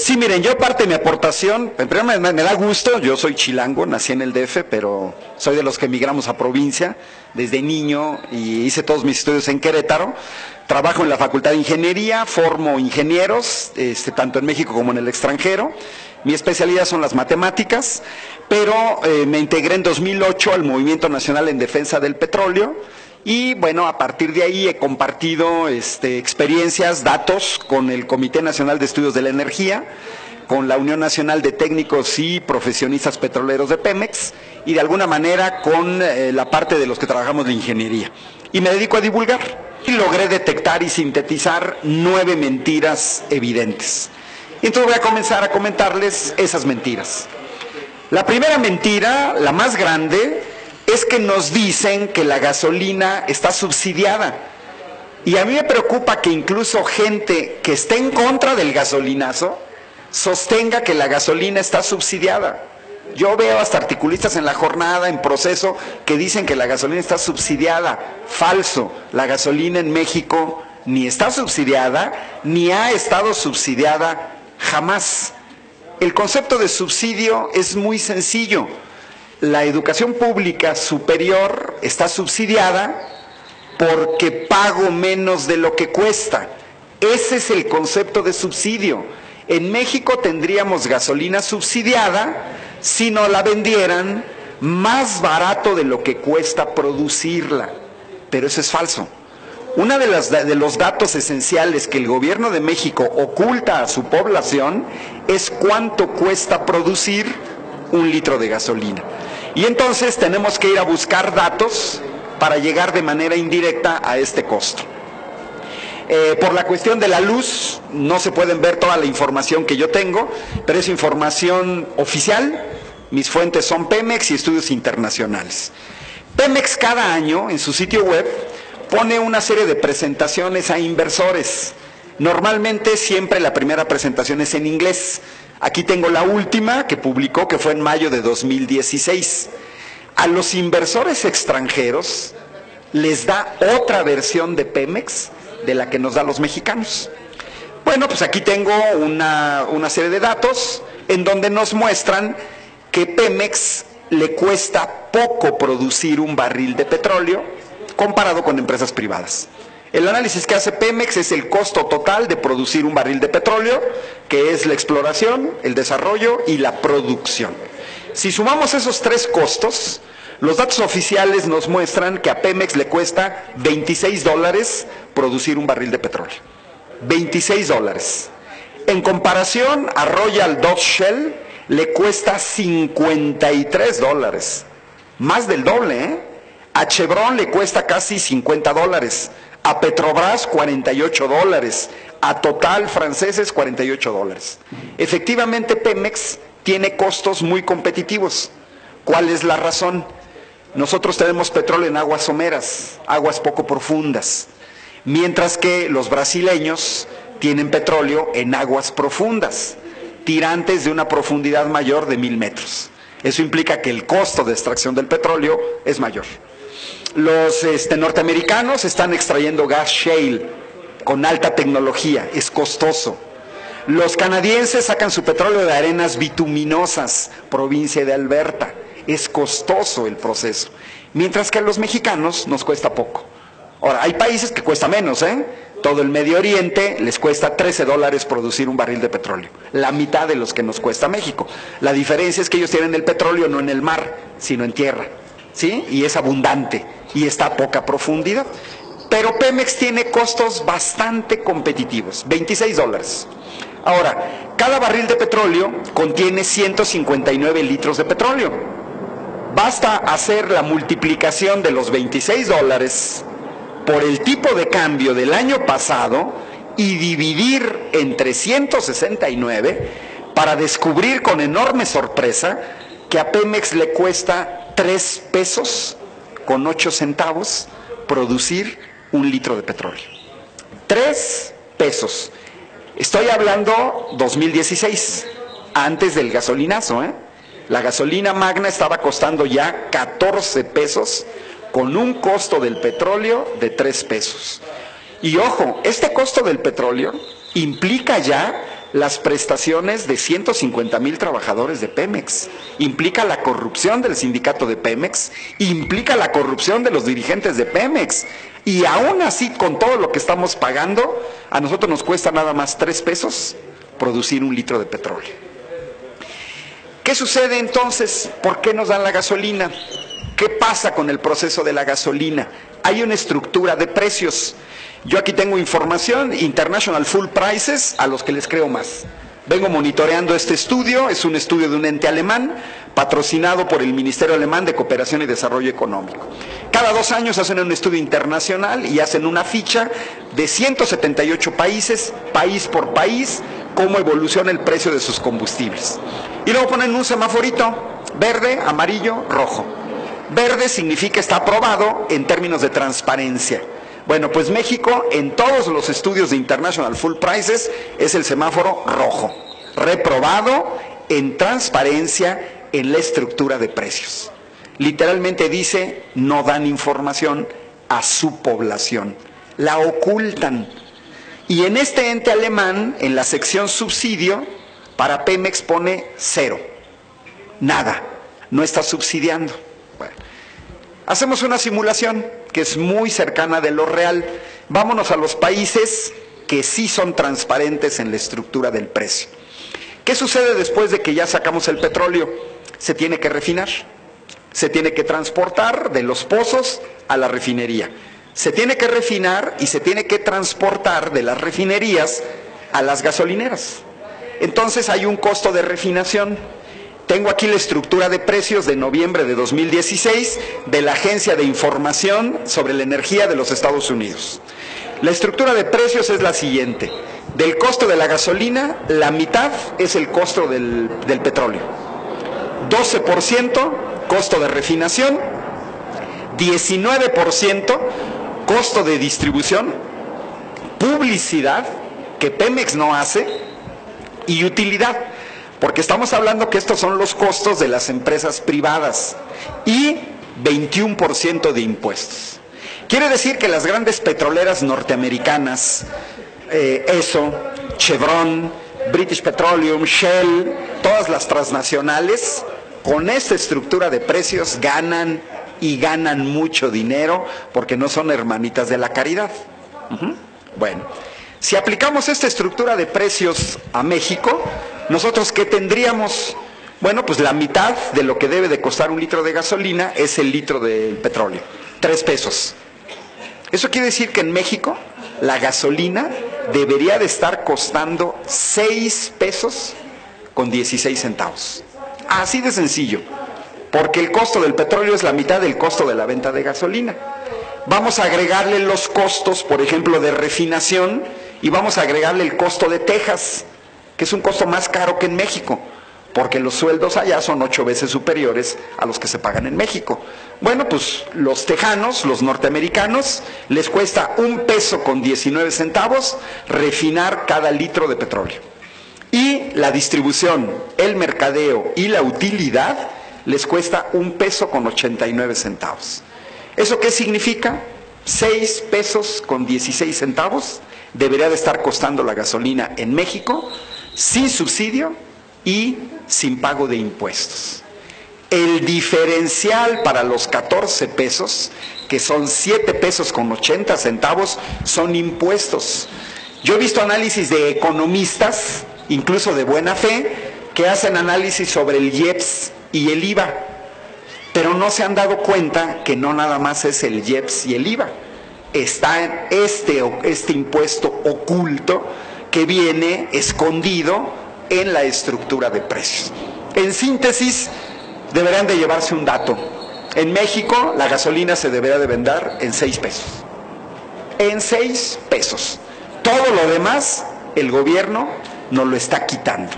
Sí, miren, yo parte de mi aportación, en primer lugar me da gusto, yo soy chilango, nací en el DF, pero soy de los que emigramos a provincia desde niño y hice todos mis estudios en Querétaro. Trabajo en la Facultad de Ingeniería, formo ingenieros, tanto en México como en el extranjero. Mi especialidad son las matemáticas, pero me integré en 2008 al Movimiento Nacional en Defensa del Petróleo. Y bueno, a partir de ahí he compartido experiencias, datos con el Comité Nacional de Estudios de la Energía, con la Unión Nacional de Técnicos y Profesionistas Petroleros de Pemex y de alguna manera con la parte de los que trabajamos de ingeniería. Y me dedico a divulgar. Y logré detectar y sintetizar 9 mentiras evidentes. Y entonces voy a comenzar a comentarles esas mentiras. La primera mentira, la más grande, es que nos dicen que la gasolina está subsidiada. Y a mí me preocupa que incluso gente que esté en contra del gasolinazo sostenga que la gasolina está subsidiada. Yo veo hasta articulistas en La Jornada, en Proceso, que dicen que la gasolina está subsidiada. Falso. La gasolina en México ni está subsidiada, ni ha estado subsidiada jamás. El concepto de subsidio es muy sencillo. La educación pública superior está subsidiada porque pago menos de lo que cuesta. Ese es el concepto de subsidio. En México tendríamos gasolina subsidiada si no la vendieran más barato de lo que cuesta producirla. Pero eso es falso. Uno de los datos esenciales que el gobierno de México oculta a su población es cuánto cuesta producir un litro de gasolina. Y entonces tenemos que ir a buscar datos para llegar de manera indirecta a este costo. Por la cuestión de la luz, no se pueden ver toda la información que yo tengo, pero es información oficial. Mis fuentes son Pemex y estudios internacionales. Pemex cada año en su sitio web pone una serie de presentaciones a inversores. Normalmente siempre la primera presentación es en inglés. Aquí tengo la última que publicó, que fue en mayo de 2016. A los inversores extranjeros les da otra versión de Pemex de la que nos da a los mexicanos. Bueno, pues aquí tengo una serie de datos en donde nos muestran que Pemex le cuesta poco producir un barril de petróleo comparado con empresas privadas. El análisis que hace Pemex es el costo total de producir un barril de petróleo, que es la exploración, el desarrollo y la producción. Si sumamos esos 3 costos, los datos oficiales nos muestran que a Pemex le cuesta $26 producir un barril de petróleo. $26. En comparación a Royal Dutch Shell le cuesta $53. Más del doble, ¿eh? A Chevron le cuesta casi $50. A Petrobras $48, a Total franceses $48. Efectivamente Pemex tiene costos muy competitivos. ¿Cuál es la razón? Nosotros tenemos petróleo en aguas someras, aguas poco profundas, mientras que los brasileños tienen petróleo en aguas profundas, tirantes de una profundidad mayor de 1000 metros. Eso implica que el costo de extracción del petróleo es mayor. Los norteamericanos están extrayendo gas shale con alta tecnología, es costoso. Los canadienses sacan su petróleo de arenas bituminosas, provincia de Alberta, es costoso el proceso. Mientras que a los mexicanos nos cuesta poco. Ahora, hay países que cuesta menos, ¿eh? Todo el Medio Oriente les cuesta $13 producir un barril de petróleo, la mitad de los que nos cuesta México. La diferencia es que ellos tienen el petróleo no en el mar, sino en tierra, ¿sí? Y es abundante y está a poca profundidad. Pero Pemex tiene costos bastante competitivos, $26. Ahora, cada barril de petróleo contiene 159 litros de petróleo. Basta hacer la multiplicación de los $26 por el tipo de cambio del año pasado y dividir entre 169 para descubrir con enorme sorpresa que a Pemex le cuesta 3 pesos con 8 centavos producir un litro de petróleo. 3 pesos. Estoy hablando 2016, antes del gasolinazo, ¿eh? La gasolina magna estaba costando ya 14 pesos con un costo del petróleo de 3 pesos. Y ojo, este costo del petróleo implica ya las prestaciones de 150,000 trabajadores de Pemex, implica la corrupción del sindicato de Pemex, implica la corrupción de los dirigentes de Pemex, y aún así, con todo lo que estamos pagando, a nosotros nos cuesta nada más 3 pesos producir 1 litro de petróleo. ¿Qué sucede entonces? ¿Por qué nos dan la gasolina? ¿Qué pasa con el proceso de la gasolina? Hay una estructura de precios. Yo aquí tengo información, International Fuel Prices, a los que les creo más. Vengo monitoreando este estudio, es un estudio de un ente alemán, patrocinado por el Ministerio Alemán de Cooperación y Desarrollo Económico. Cada 2 años hacen un estudio internacional y hacen una ficha de 178 países, país por país, cómo evoluciona el precio de sus combustibles. Y luego ponen un semaforito, verde, amarillo, rojo. Verde significa está aprobado en términos de transparencia. Bueno, pues México en todos los estudios de International Fuel Prices es el semáforo rojo, reprobado en transparencia en la estructura de precios. Literalmente dice, no dan información a su población, la ocultan. Y en este ente alemán, en la sección subsidio, para Pemex pone 0, nada, no está subsidiando. Bueno, hacemos una simulación que es muy cercana de lo real. Vámonos a los países que sí son transparentes en la estructura del precio. ¿Qué sucede después de que ya sacamos el petróleo? Se tiene que refinar, se tiene que transportar de los pozos a la refinería. Se tiene que refinar y se tiene que transportar de las refinerías a las gasolineras. Entonces hay un costo de refinación. Tengo aquí la estructura de precios de noviembre de 2016 de la Agencia de Información sobre la Energía de los Estados Unidos. La estructura de precios es la siguiente. Del costo de la gasolina, la mitad es el costo del petróleo. 12% costo de refinación, 19% costo de distribución, publicidad, que Pemex no hace, y utilidad. Porque estamos hablando que estos son los costos de las empresas privadas y 21% de impuestos. Quiere decir que las grandes petroleras norteamericanas, Esso, Chevron, British Petroleum, Shell, todas las transnacionales, con esta estructura de precios ganan y ganan mucho dinero porque no son hermanitas de la caridad. Bueno, si aplicamos esta estructura de precios a México, ¿nosotros qué tendríamos? Bueno, pues la mitad de lo que debe de costar 1 litro de gasolina es el litro de petróleo, 3 pesos. Eso quiere decir que en México la gasolina debería de estar costando 6 pesos con 16 centavos. Así de sencillo, porque el costo del petróleo es la mitad del costo de la venta de gasolina. Vamos a agregarle los costos, por ejemplo, de refinación, y vamos a agregarle el costo de Texas, que es un costo más caro que en México, porque los sueldos allá son 8 veces superiores a los que se pagan en México. Bueno, pues los tejanos, los norteamericanos, les cuesta 1 peso con 19 centavos refinar cada litro de petróleo. Y la distribución, el mercadeo y la utilidad les cuesta 1 peso con 89 centavos. ¿Eso qué significa? 6 pesos con 16 centavos debería de estar costando la gasolina en México, sin subsidio y sin pago de impuestos. El diferencial para los 14 pesos, que son 7 pesos con 80 centavos, son impuestos. Yo he visto análisis de economistas, incluso de buena fe, que hacen análisis sobre el IEPS y el IVA, pero no se han dado cuenta que no nada más es el IEPS y el IVA. Está este impuesto oculto que viene escondido en la estructura de precios. En síntesis, deberán de llevarse un dato. En México, la gasolina se deberá de vender en 6 pesos. En 6 pesos. Todo lo demás, el gobierno nos lo está quitando.